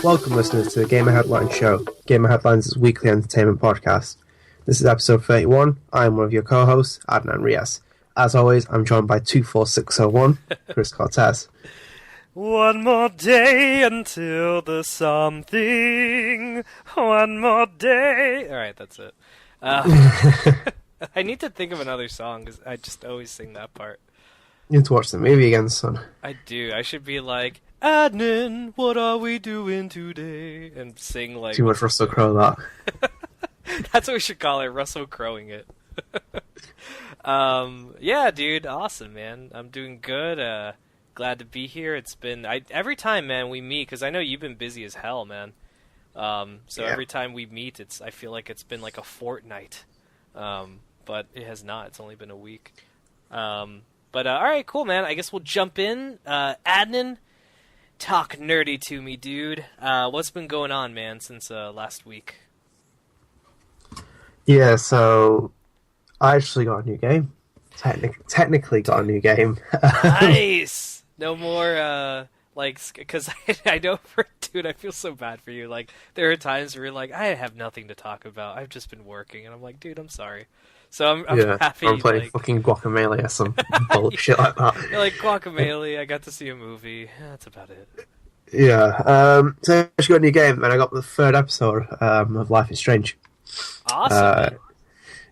Welcome, listeners, to the Gamer Headlines Show. Gamer Headlines is a weekly entertainment podcast. This is episode 31. I am one of your co-hosts, Adnan Rias. As always, I'm joined by 24601, Chris Cortez. One more day until the something. One more day. All right, that's it. I need to think of another song because I just always sing that part. You need to watch the movie again, son. I do. I should be like, Adnan, what are we doing today? And sing like... Too much Russell Crowe, that. That's what we should call it, Russell Crowing it. Yeah, dude, awesome, man. I'm doing good. Glad to be here. It's been... every time, man, we meet, because I know you've been busy as hell, man. Every time we meet, I feel like it's been like a fortnight. But it has not. It's only been a week. All right, cool, man. I guess we'll jump in. Adnan, talk nerdy to me, dude. What's been going on, man, since last week? Yeah, so I actually got a new game. Technically got a new game. Nice! No more, because I know dude, I feel so bad for you. Like, there are times where you're like, I have nothing to talk about. I've just been working. And I'm like, dude, I'm sorry. So I'm happy. I'm playing fucking Guacamelee or some bullshit like that. You're like, Guacamelee, I got to see a movie. That's about it. Yeah. So I actually got a new game, and I got the third episode of Life is Strange. Awesome.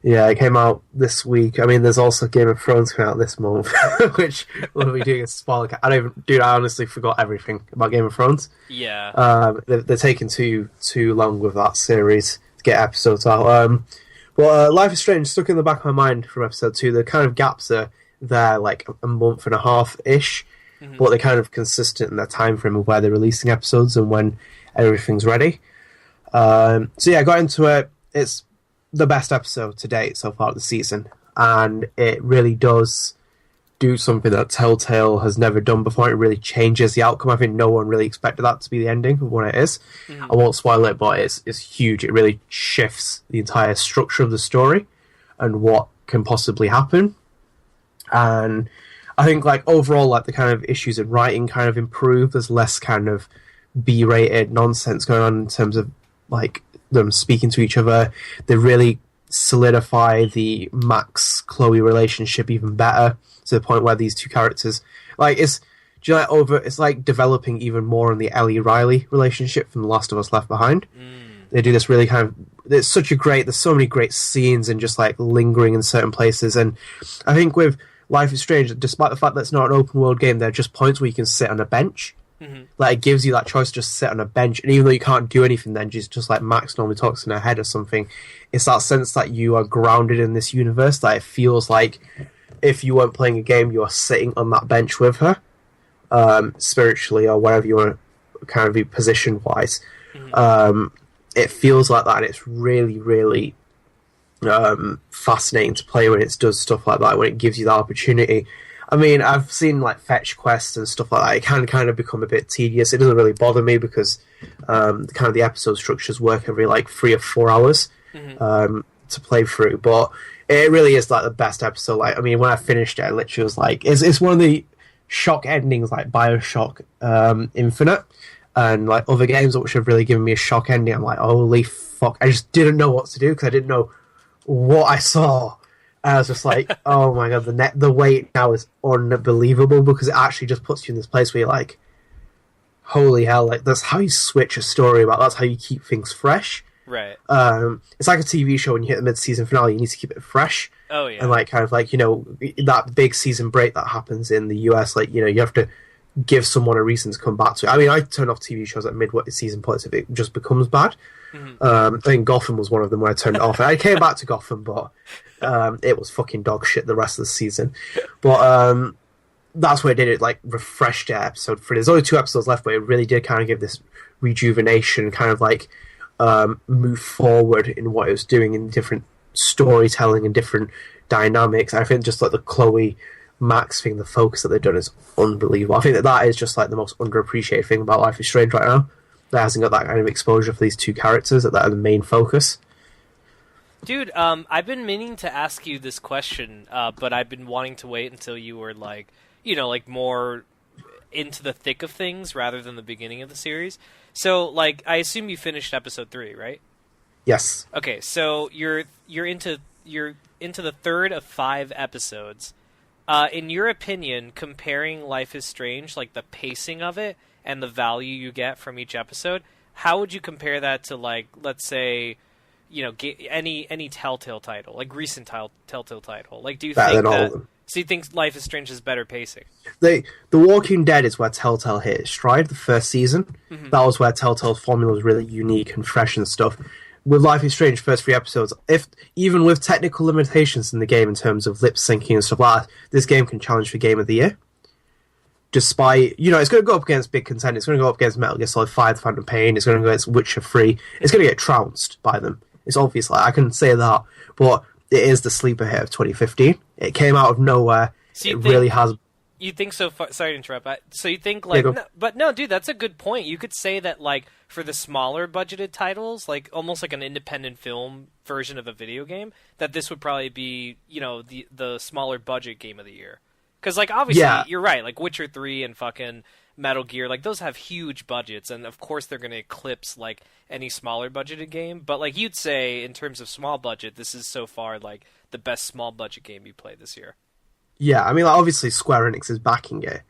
Yeah, it came out this week. I mean, there's also Game of Thrones coming out this month, which we'll be doing a spoiler. I honestly forgot everything about Game of Thrones. Yeah. They're taking too long with that series to get episodes out. Life is Strange stuck in the back of my mind from episode 2. The kind of gaps are there, like a month and a half-ish, but they're kind of consistent in their time frame of where they're releasing episodes and when everything's ready. I got into it. It's the best episode to date so far of the season, and it really does do something that Telltale has never done before. It really changes the outcome. I think no one really expected that to be the ending of what it is. I won't spoil it, but it's huge. It really shifts the entire structure of the story and what can possibly happen. And I think, like, overall, like, the kind of issues in writing kind of improve. There's less kind of B-rated nonsense going on in terms of, like, them speaking to each other. They really solidify the Max-Chloe relationship even better, to the point where these two characters, like, it's like developing even more on the Ellie Riley relationship from The Last of Us Left Behind. They do this really kind of, there's so many great scenes and just like lingering in certain places. And I think with Life is Strange, despite the fact that it's not an open world game, there are just points where you can sit on a bench. Like, it gives you that choice to just sit on a bench, and even though you can't do anything, then just like Max normally talks in her head or something, it's that sense that you are grounded in this universe, that it feels like if you weren't playing a game, you are sitting on that bench with her, spiritually or wherever you want to kind of be position wise. It feels like that, and it's really, really fascinating to play when it does stuff like that, when it gives you that opportunity. I mean, I've seen like fetch quests and stuff like that. It can kind of become a bit tedious. It doesn't really bother me because the episode structures work every like 3 or 4 hours to play through. But it really is like the best episode. Like, I mean, when I finished it, I literally was like, it's one of the shock endings like BioShock Infinite and like other games which have really given me a shock ending. I'm like, holy fuck! I just didn't know what to do because I didn't know what I saw. I was just like, oh my god, the weight now is unbelievable, because it actually just puts you in this place where you're like, holy hell, like, that's how you switch a story about, that's how you keep things fresh. Right. It's like a TV show when you hit the mid-season finale, you need to keep it fresh. Oh, yeah. And like, kind of like, you know, that big season break that happens in the US, like, you know, you have to give someone a reason to come back to it. I mean, I turn off TV shows at mid-season points if it just becomes bad. I think Gotham was one of them where I turned it off. I came back to Gotham, but it was fucking dog shit the rest of the season. But that's where it did it, like, refreshed it episode 3. There's only 2 episodes left, but it really did kind of give this rejuvenation, kind of like move forward in what it was doing in different storytelling and different dynamics. I think just like the Chloe Max thing, the focus that they've done is unbelievable. I think that is just like the most underappreciated thing about Life is Strange right now. That hasn't got that kind of exposure for these two characters that are the main focus. Dude, I've been meaning to ask you this question, but I've been wanting to wait until you were like, you know, like more into the thick of things rather than the beginning of the series. So, like, I assume you finished episode 3, right? Yes. Okay, so you're into the third of 5 episodes. In your opinion, comparing Life is Strange, like the pacing of it and the value you get from each episode, how would you compare that to, like, let's say, any Telltale title, like recent Telltale title? Like, do you think that? So you think Life is Strange has better pacing? The Walking Dead is where Telltale hit its stride. The first season, that was where Telltale's formula was really unique and fresh and stuff. With Life is Strange, first 3 episodes, even with technical limitations in the game in terms of lip syncing and stuff like that, this game can challenge for Game of the Year. Despite, it's going to go up against big contenders. It's going to go up against Metal Gear Solid 5, The Phantom Pain. It's going to go against Witcher 3. It's going to get trounced by them. It's obvious, I can say that. But it is the sleeper hit of 2015. It came out of nowhere. So really has... You think so far... Sorry to interrupt. So you think, like... No, dude, that's a good point. You could say that, like, for the smaller budgeted titles, like, almost like an independent film version of a video game, that this would probably be, the smaller budget game of the year. Because, like, obviously, you're right. Like, Witcher 3 and fucking Metal Gear, like, those have huge budgets, and of course they're going to eclipse, like, any smaller budgeted game. But, like, you'd say, in terms of small budget, this is so far, like, the best small budget game you played this year. Yeah, I mean, like, obviously Square Enix is backing it,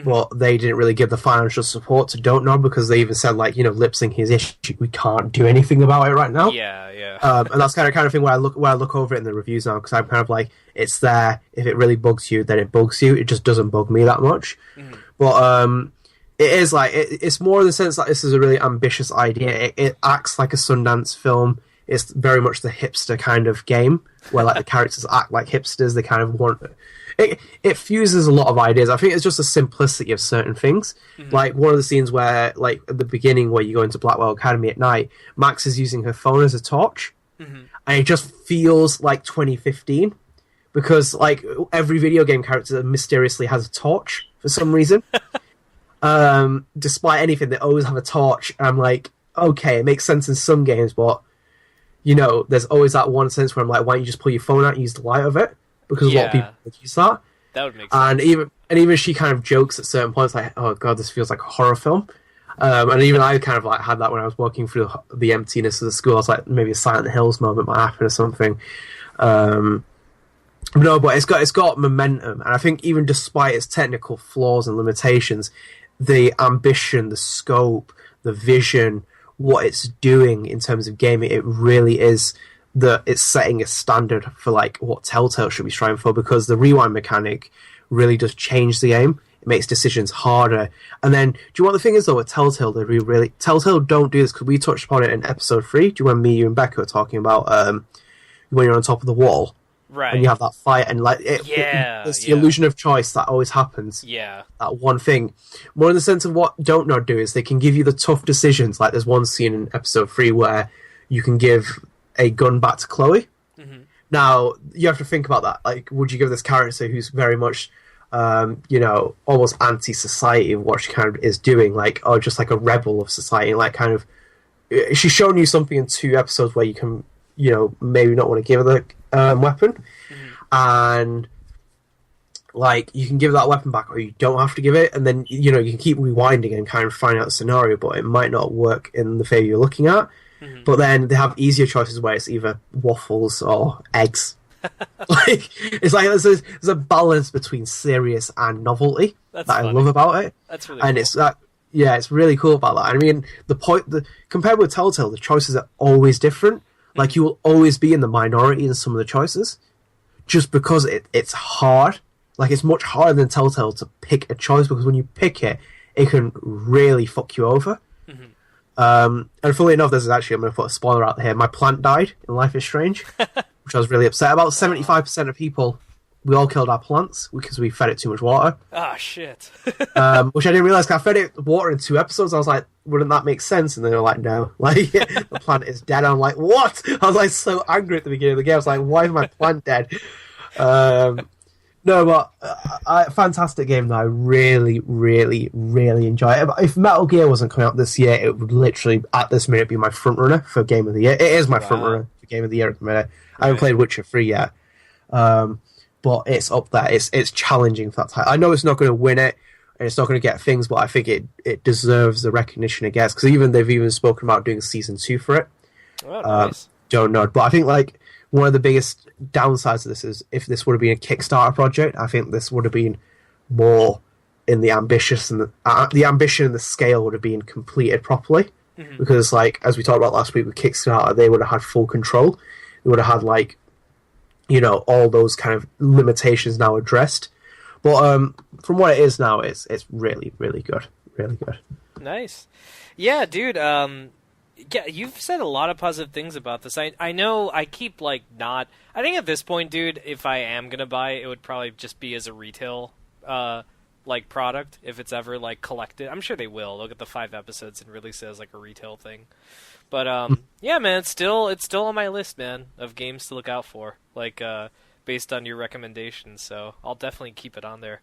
but they didn't really give the financial support to Don't Nod because they even said, like, lip sync is issue. We can't do anything about it right now. Yeah. And that's kind of thing where I look over it in the reviews now because I'm kind of like, it's there. If it really bugs you, then it bugs you. It just doesn't bug me that much. But it is like it's more in the sense that this is a really ambitious idea. It acts like a Sundance film. It's very much the hipster kind of game where like the characters act like hipsters. They kind of want it fuses a lot of ideas. I think it's just the simplicity of certain things. Like one of the scenes where, like at the beginning, where you go into Blackwell Academy at night, Max is using her phone as a torch, and it just feels like 2015 because like every video game character mysteriously has a torch for some reason. Despite anything, they always have a torch. And I'm like, okay, it makes sense in some games, but there's always that one sense where I'm like, why don't you just pull your phone out and use the light of it? Because a lot of people use that. That would make sense. And even she kind of jokes at certain points, like, "Oh god, this feels like a horror film." And even I kind of like had that when I was walking through the emptiness of the school. I was like, maybe a Silent Hills moment might happen or something. No, but it's got momentum, and I think even despite its technical flaws and limitations, the ambition, the scope, the vision, what it's doing in terms of gaming, it really is it's setting a standard for like what Telltale should be striving for, because the rewind mechanic really does change the game. It makes decisions harder. And then, do you know what the thing is though with Telltale? Telltale don't do this, because we touched upon it in episode 3. Do you remember you and Becca were talking about when you're on top of the wall? Right. And you have that fight, and like it's the illusion of choice that always happens. Yeah. That one thing. More in the sense of what Don't Nod do is they can give you the tough decisions. Like there's one scene in episode 3 where you can give a gun back to Chloe. Now you have to think about that. Like, would you give this character who's very much almost anti-society of what she kind of is doing, like, or just like a rebel of society, like kind of she's shown you something in 2 episodes where you can maybe not want to give her the weapon, and like you can give that weapon back or you don't have to give it, and then you can keep rewinding and kind of find out the scenario, but it might not work in the favor you're looking at. But then they have easier choices where it's either waffles or eggs. Like it's like there's a balance between serious and novelty that I love about it. That's really and cool. It's that it's really cool about that. I mean, compared with Telltale, the choices are always different. Like you will always be in the minority in some of the choices, just because it's hard. Like it's much harder than Telltale to pick a choice, because when you pick it, it can really fuck you over. And funnily enough, I'm going to put a spoiler out here. My plant died in Life is Strange, which I was really upset about. 75% of people, we all killed our plants because we fed it too much water. Ah, shit. Which I didn't realise, because I fed it water in 2 episodes. I was like, wouldn't that make sense? And they were like, no. Like, the plant is dead. I'm like, what? I was like so angry at the beginning of the game. I was like, why is my plant dead? No, but fantastic game that I really, really, really enjoy. If Metal Gear wasn't coming out this year, it would literally, at this minute, be my front runner for Game of the Year. It is my front runner for Game of the Year at the minute. I haven't played Witcher 3 yet, but it's up there. It's challenging for that title. I know it's not going to win it. and it's not going to get things, but I think it deserves the recognition it gets, because they've even spoken about doing season 2 for it. Oh, nice. Don't know, but I think like one of the biggest downsides of this is if this would have been a Kickstarter project, I think this would have been more in the ambitious and the ambition and the scale would have been completed properly. Mm-hmm. Because like as we talked about last week with Kickstarter, they would have had full control. They would have had like, you know, all those kind of limitations now addressed. But from what it is now, it's really, really good. Really good. Nice. Yeah, dude. Yeah, you've said a lot of positive things about this. I know I keep, like, not... I think at this point, dude, if I am going to buy it, it would probably just be as a retail, like, product, if it's ever, like, collected. I'm sure they will. Look at the 5 episodes and release it as, like, a retail thing. But, yeah, man, it's still on my list, man, of games to look out for, like, based on your recommendations. So I'll definitely keep it on there.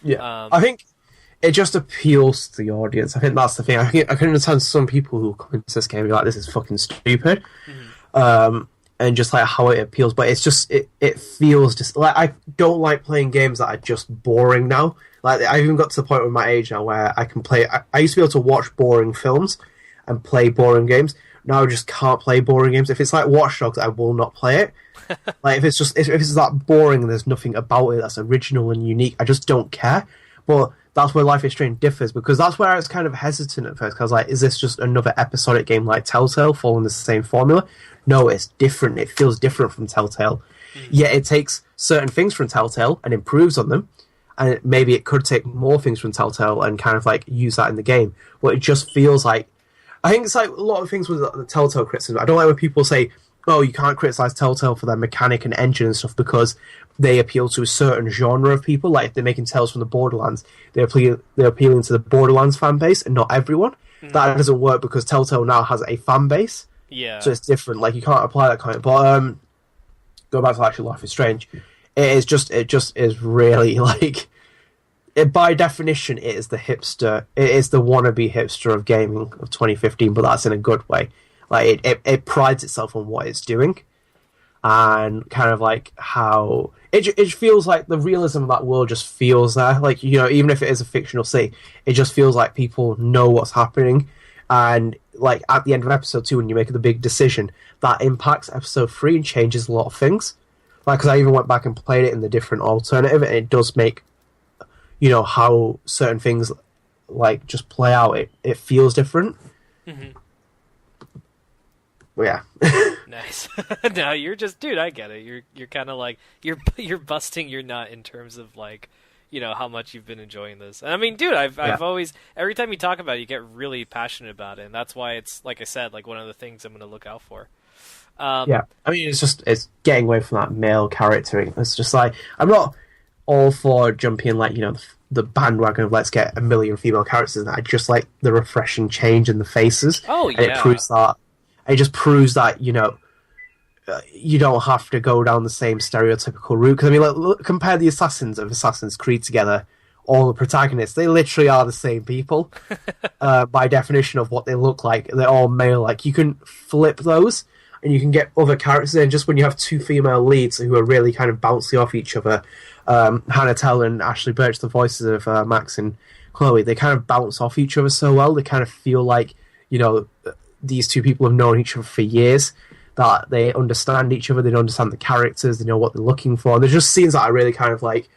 Yeah, I think... it just appeals to the audience. I think that's the thing. I can understand some people who come into this game and be like, this is fucking stupid. Mm-hmm. And just like how it appeals. But it's just, it feels just like, I don't like playing games that are just boring now. Like, I even got to the point with my age now where I can play, I used to be able to watch boring films and play boring games. Now I just can't play boring games. If it's like Watch Dogs, I will not play it. Like, if it's that boring and there's nothing about it that's original and unique, I just don't care. But that's where Life is Strange differs, because that's where I was kind of hesitant at first, because like, is this just another episodic game like Telltale following the same formula? No, it's different. It feels different from Telltale. Yet it takes certain things from Telltale and improves on them, and maybe it could take more things from Telltale and kind of like use that in the game. But it just feels like, I think it's like a lot of things with the Telltale criticism. I don't like when people say, oh, you can't criticize Telltale for their mechanic and engine and stuff because they appeal to a certain genre of people. Like if they're making Tales from the Borderlands, they're appealing to the Borderlands fan base and not everyone. Mm-hmm. That doesn't work because Telltale now has a fan base. Yeah. So it's different. Like you can't apply that kind of. But go back to actually Life is Strange. It just is really like. By definition, it is the hipster. It is the wannabe hipster of gaming of 2015, but that's in a good way. Like it prides itself on what it's doing, and kind of like how it feels like the realism of that world just feels there. Like, you know, even if it is a fictional city, it just feels like people know what's happening. And like at the end of episode 2, when you make the big decision, that impacts episode 3 and changes a lot of things. Like, because I even went back and played it in the different alternative, and it does make, you know, how certain things like just play out. It feels different. Mm-hmm. Well, yeah. Nice. No, you're just, dude, I get it. You're kind of like, you're busting your nut in terms of like, you know, how much you've been enjoying this. And I mean, dude, I've always, every time you talk about it, you get really passionate about it. And that's why it's, like I said, like one of the things I'm going to look out for. Yeah. I mean, it's getting away from that male charactering. It's just like, I'm not all for jumping like, you know, the bandwagon of let's get a million female characters. I just like the refreshing change in the faces. Oh, yeah. And it proves that. It just proves that, you know, you don't have to go down the same stereotypical route. Because, I mean, look, compare the assassins of Assassin's Creed together. All the protagonists, they literally are the same people. By definition of what they look like. They're all male. Like, you can flip those, and you can get other characters in. Just when you have 2 female leads who are really kind of bouncy off each other, Hannah Tell and Ashley Birch, the voices of Max and Chloe, they kind of bounce off each other so well. They kind of feel like, you know, these 2 people have known each other for years, that they understand each other, they understand the characters, they know what they're looking for. And there's just scenes that are really kind of like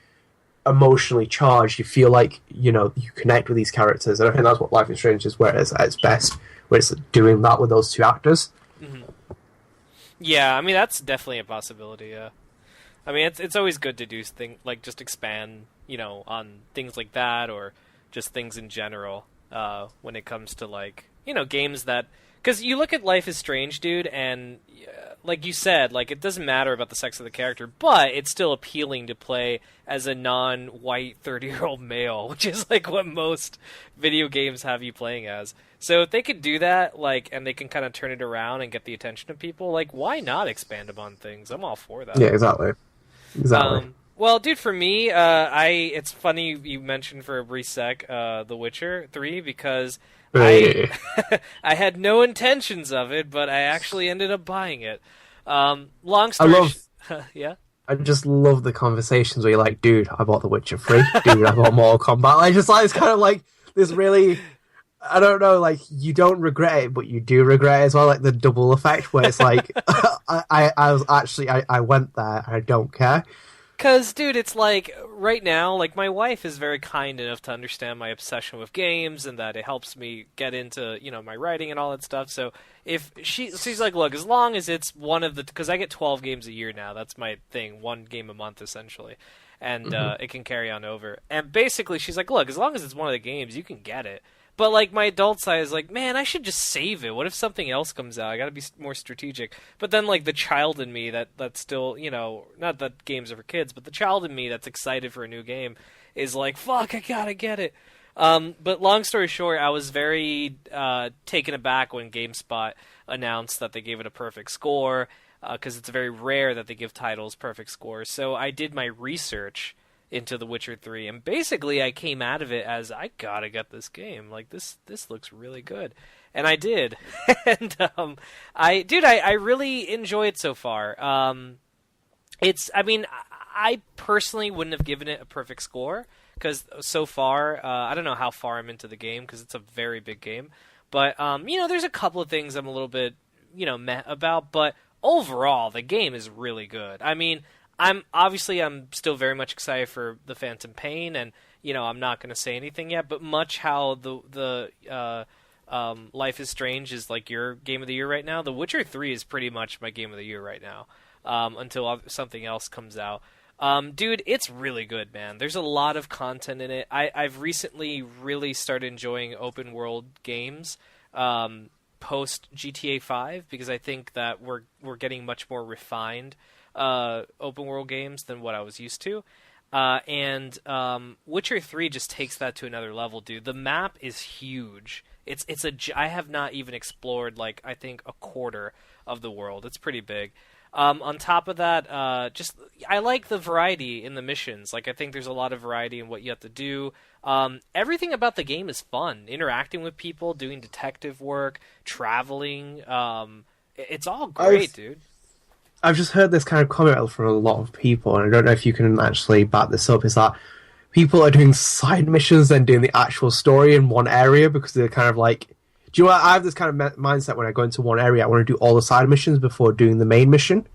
emotionally charged. You feel like, you know, you connect with these characters. And I think that's what Life is Strange is, where it's at its best, where it's doing that with those 2 actors. Mm-hmm. Yeah, I mean, that's definitely a possibility, yeah. I mean, it's always good to do things, like just expand, you know, on things like that, or just things in general, when it comes to like, you know, games that... Because you look at Life is Strange, dude, and like you said, like it doesn't matter about the sex of the character, but it's still appealing to play as a non-white 30-year-old male, which is like what most video games have you playing as. So if they could do that, like, and they can kind of turn it around and get the attention of people, like, why not expand upon things? I'm all for that. Yeah, exactly. Well, dude, for me, it's funny you mentioned for a brief sec The Witcher 3, because I had no intentions of it, but I actually ended up buying it. Long story... I love... yeah? I just love the conversations where you're like, dude, I bought The Witcher 3. Dude, I bought Mortal Kombat. Like, just like, it's kind of like this really, I don't know, like, you don't regret it, but you do regret it as well. Like, the double effect where it's like, I was actually, I went there, I don't care. Cause, dude, it's like right now, like my wife is very kind enough to understand my obsession with games and that it helps me get into, my writing and all that stuff. So if she's like, look, as long as it's one of the, because I get 12 games a year now, that's my thing, one game a month essentially, and it can carry on over. And basically, she's like, look, as long as it's one of the games, you can get it. But, like, my adult side is like, man, I should just save it. What if something else comes out? I gotta be more strategic. But then, like, the child in me that's still, not that games are for kids, but the child in me that's excited for a new game is like, fuck, I gotta get it. But long story short, I was very taken aback when GameSpot announced that they gave it a perfect score, because it's very rare that they give titles perfect scores. So I did my research into The Witcher 3, and basically I came out of it as, I gotta get this game. Like, this looks really good. And I did. And I really enjoy it so far. I personally wouldn't have given it a perfect score, because so far, I don't know how far I'm into the game, because it's a very big game. But, there's a couple of things I'm a little bit, meh about, but overall, the game is really good. I mean, I'm still very much excited for the Phantom Pain, and I'm not going to say anything yet. But much how the Life is Strange is like your game of the year right now, The Witcher 3 is pretty much my game of the year right now, until something else comes out. Dude, it's really good, man. There's a lot of content in it. I've recently really started enjoying open world games post GTA 5, because I think that we're getting much more refined open world games than what I was used to. And Witcher 3 just takes that to another level, dude. The map is huge. I have not even explored, like, I think a quarter of the world. It's pretty big. On top of that, I like the variety in the missions. Like, I think there's a lot of variety in what you have to do. Everything about the game is fun. Interacting with people, doing detective work, traveling. It's all great, dude. I've just heard this kind of comment from a lot of people, and I don't know if you can actually back this up, is that people are doing side missions and doing the actual story in one area, because they're kind of like, do you know what, I have this kind of mindset when I go into one area, I want to do all the side missions before doing the main mission,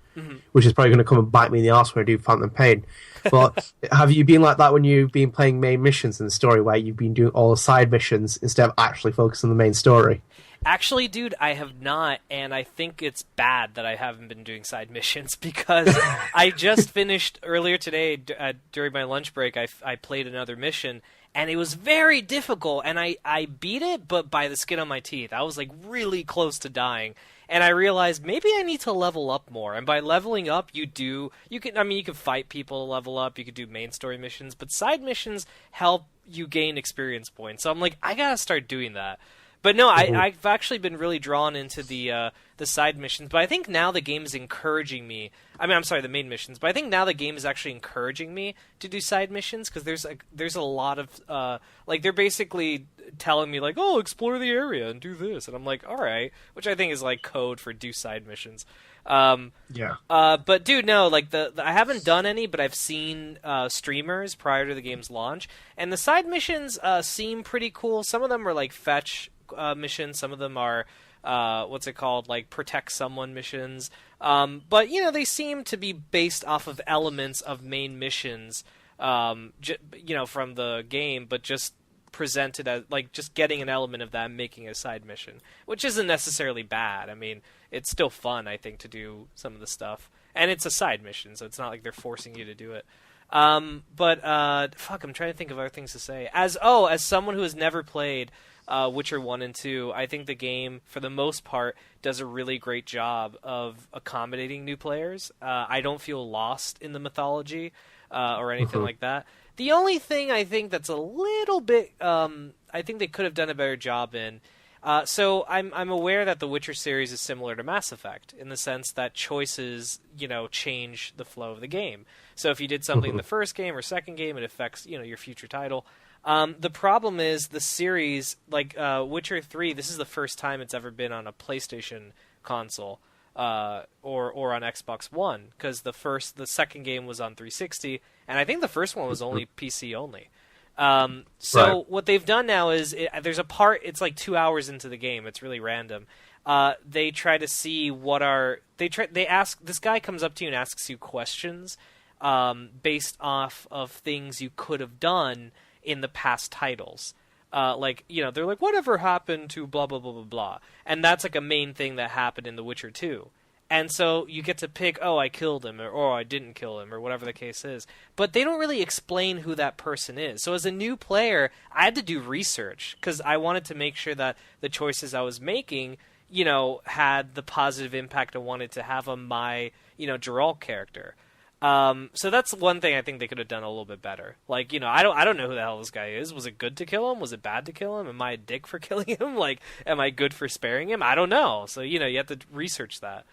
which is probably going to come and bite me in the arse when I do Phantom Pain. But have you been like that when you've been playing main missions in the story, where you've been doing all the side missions instead of actually focusing on the main story? Actually, dude, I have not, and I think it's bad that I haven't been doing side missions, because I just finished earlier today, during my lunch break, I played another mission, and it was very difficult, and I beat it, but by the skin of my teeth. I was, like, really close to dying, and I realized maybe I need to level up more, and by leveling up, you can fight people to level up, you could do main story missions, but side missions help you gain experience points, so I'm like, I gotta start doing that. But no, I've actually been really drawn into the side missions. But I think now the game is encouraging me. I'm sorry, the main missions. But I think now the game is actually encouraging me to do side missions, because there's a lot of they're basically telling me like, oh, explore the area and do this, and I'm like, all right, which I think is like code for do side missions. Yeah. But dude, no, like I haven't done any, but I've seen streamers prior to the game's launch, and the side missions seem pretty cool. Some of them are like fetch missions, some of them are like protect someone missions, but they seem to be based off of elements of main missions, from the game, but just presented as like just getting an element of that and making a side mission, which isn't necessarily bad. I mean, it's still fun, I think, to do some of the stuff, and it's a side mission, so it's not like they're forcing you to do it. I'm trying to think of other things to say. As someone who has never played Witcher 1 and 2, I think the game, for the most part, does a really great job of accommodating new players. I don't feel lost in the mythology or anything like that. The only thing I think that's a little bit, I think they could have done a better job in. So I'm aware that the Witcher series is similar to Mass Effect in the sense that choices, change the flow of the game. So if you did something in the first game or second game, it affects, your future title. The problem is the series, like Witcher 3, this is the first time it's ever been on a PlayStation console. or on Xbox One, because the second game was on 360, and I think the first one was only PC only. So what they've done now is there's a part, it's like 2 hours into the game, it's really random. They try to see this guy comes up to you and asks you questions based off of things you could have done in the past titles. They're like, whatever happened to blah, blah, blah, blah, blah. And that's like a main thing that happened in The Witcher 2. And so you get to pick, oh, I killed him, or I didn't kill him, or whatever the case is. But they don't really explain who that person is. So as a new player, I had to do research, because I wanted to make sure that the choices I was making, had the positive impact I wanted to have on my, Geralt character. So that's one thing I think they could have done a little bit better. Like, I don't know who the hell this guy is. Was it good to kill him? Was it bad to kill him? Am I a dick for killing him? Like, am I good for sparing him? I don't know. So, you have to research that.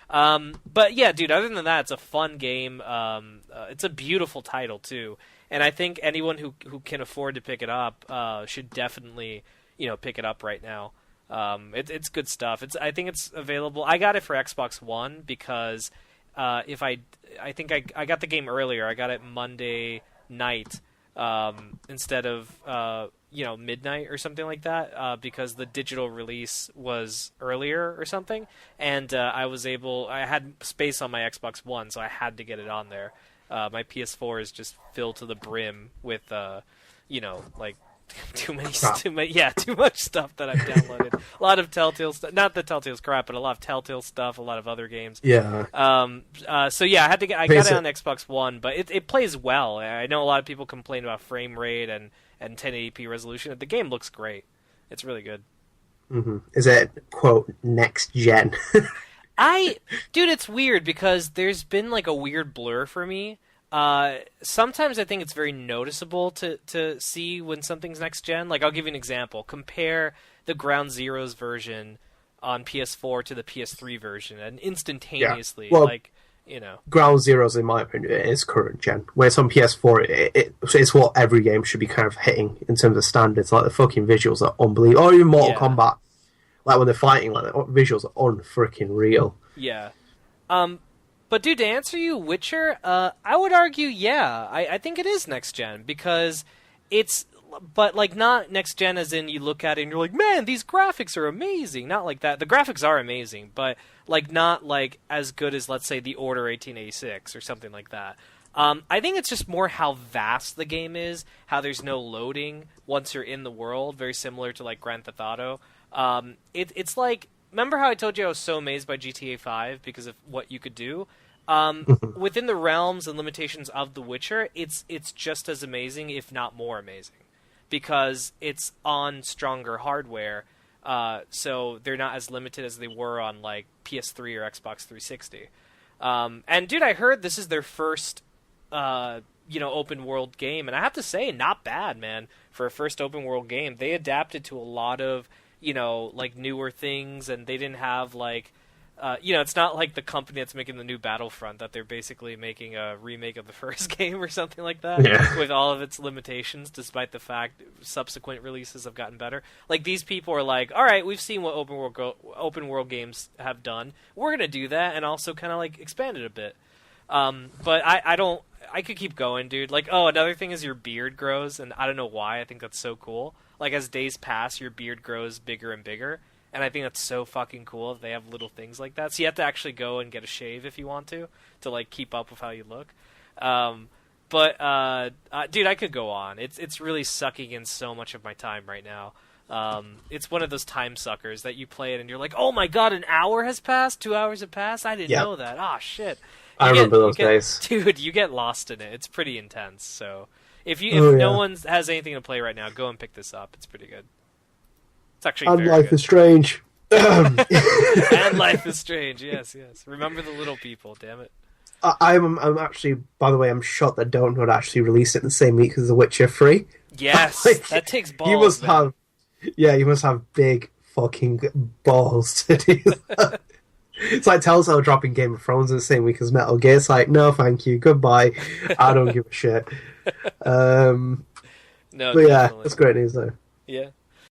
But yeah, dude, other than that, it's a fun game. It's a beautiful title too. And I think anyone who can afford to pick it up, should definitely, pick it up right now. It's good stuff. I think it's available. I got it for Xbox One because, I think I got the game earlier. I got it Monday night, instead of, midnight or something like that, because the digital release was earlier or something, and I had space on my Xbox One, so I had to get it on there. My PS4 is just filled to the brim with, too much stuff that I've downloaded. A lot of Telltale stuff, not that Telltale's crap, but a lot of Telltale stuff, a lot of other games. Yeah. So yeah, I got it on Xbox One, but it plays well. I know a lot of people complain about frame rate and 1080p resolution. The game looks great. It's really good. Mm-hmm. Is it, quote, next gen? Dude, it's weird because there's been like a weird blur for me. Sometimes I think it's very noticeable to see when something's next gen. Like, I'll give you an example. Compare the Ground Zeroes version on PS4 to the PS3 version, and instantaneously, Ground Zeroes, in my opinion, is current gen. Where it's on PS4, it's what every game should be kind of hitting in terms of standards. Like, the fucking visuals are unbelievable. Or even Mortal Kombat. Like, when they're fighting, like, the visuals are unfreaking real. Yeah. But dude, to answer you, Witcher, I would argue, yeah, I think it is next gen, because but like not next gen as in you look at it and you're like, man, these graphics are amazing. Not like that. The graphics are amazing, but like not like as good as, let's say, The Order 1886 or something like that. I think it's just more how vast the game is, how there's no loading once you're in the world, very similar to like Grand Theft Auto. It's like, remember how I told you I was so amazed by GTA 5 because of what you could do? Within the realms and limitations of The Witcher, it's just as amazing, if not more amazing, because it's on stronger hardware, so they're not as limited as they were on like PS3 or Xbox 360. And dude, I heard this is their first open world game, and I have to say, not bad, man. For a first open world game, they adapted to a lot of like newer things, and they didn't have like it's not like the company that's making the new Battlefront, that they're basically making a remake of the first game or something like that, with all of its limitations, despite the fact subsequent releases have gotten better. Like, these people are like, all right, we've seen what open world games have done. We're gonna do that, and also kind of like expand it a bit. But I could keep going, dude. Like, another thing is your beard grows, and I don't know why. I think that's so cool. Like, as days pass, your beard grows bigger and bigger. And I think that's so fucking cool if they have little things like that. So you have to actually go and get a shave if you want to like keep up with how you look. Dude, I could go on. It's really sucking in so much of my time right now. It's one of those time suckers that you play it and you're like, oh my god, an hour has passed? 2 hours have passed? I didn't know that. Ah, shit. I remember those days. Dude, you get lost in it. It's pretty intense. So if no one has anything to play right now, go and pick this up. It's pretty good. It's actually and very Life good. is Strange. And Life is Strange. Yes. Remember the little people. Damn it. I'm actually, by the way, I'm shocked that Don't Nod actually released it in the same week as The Witcher 3. Yes, like, that takes balls. You must have big fucking balls to do that. It's like Telltale dropping Game of Thrones in the same week as Metal Gear. It's like, no, thank you, goodbye. I don't give a shit. No, but yeah, that's great news though. Yeah.